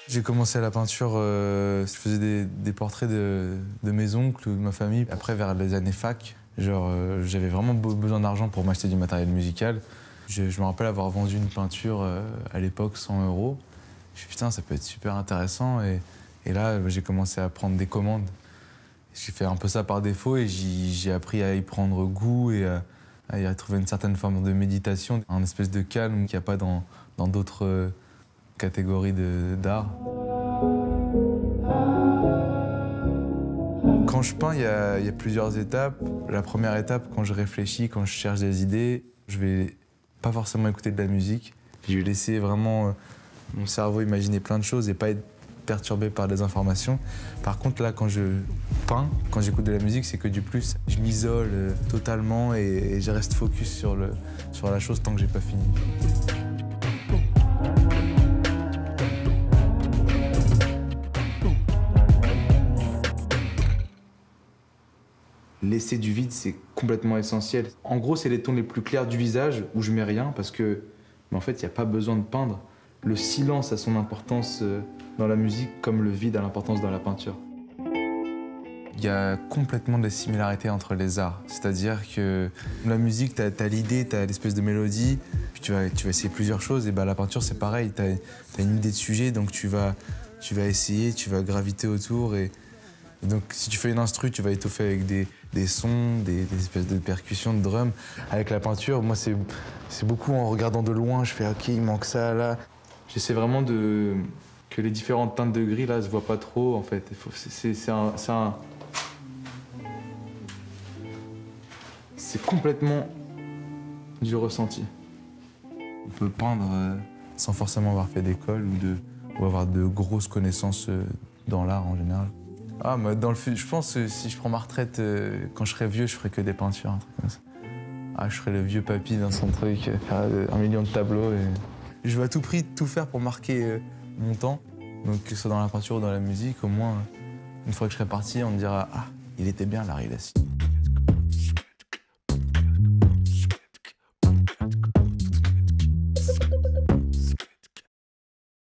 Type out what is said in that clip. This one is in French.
J'ai commencé la peinture, je faisais des portraits de mes oncles ou de ma famille. Après, vers les années fac, j'avais vraiment besoin d'argent pour m'acheter du matériel musical. Je me rappelle avoir vendu une peinture à l'époque 100 €. Je me suis dit, putain, ça peut être super intéressant. Et là, j'ai commencé à prendre des commandes. J'ai fait un peu ça par défaut et j'ai appris à y prendre goût et à y retrouver une certaine forme de méditation, un espèce de calme qu'il n'y a pas dans d'autres catégories d'art. Quand je peins, il y a plusieurs étapes. La première étape, quand je réfléchis, quand je cherche des idées, je vais pas forcément écouter de la musique. Je vais laisser vraiment mon cerveau imaginer plein de choses et pas être perturbé par des informations. Par contre, là, quand je peins, quand j'écoute de la musique, c'est que du plus. Je m'isole totalement et je reste focus sur la chose tant que j'ai pas fini. Laisser du vide, c'est complètement essentiel. En gros, c'est les tons les plus clairs du visage où je mets rien parce que, mais en fait, il n'y a pas besoin de peindre. Le silence a son importance dans la musique comme le vide a l'importance dans la peinture. Il y a complètement des similarités entre les arts. C'est-à-dire que la musique, tu as l'idée, tu as l'espèce de mélodie, puis tu vas essayer plusieurs choses. Et la peinture, c'est pareil. Tu as une idée de sujet, donc tu vas essayer, tu vas graviter autour. Et donc, si tu fais une instru, tu vas étoffer avec des sons, des espèces de percussions, de drums. Avec la peinture, moi, c'est beaucoup en regardant de loin. Je fais, OK, il manque ça, là. J'essaie vraiment que les différentes teintes de gris, là, se voient pas trop, en fait. C'est complètement du ressenti. On peut peindre sans forcément avoir fait d'école ou avoir de grosses connaissances dans l'art en général. Ah, mais dans le futur, je pense que si je prends ma retraite, quand je serai vieux, je ferai que des peintures, un truc comme ça. Ah, je serai le vieux papy dans son truc, faire 1 million de tableaux. Je vais à tout prix tout faire pour marquer mon temps. Donc que ce soit dans la peinture ou dans la musique, au moins, une fois que je serai parti, on me dira « Ah, il était bien Larry Lassie ».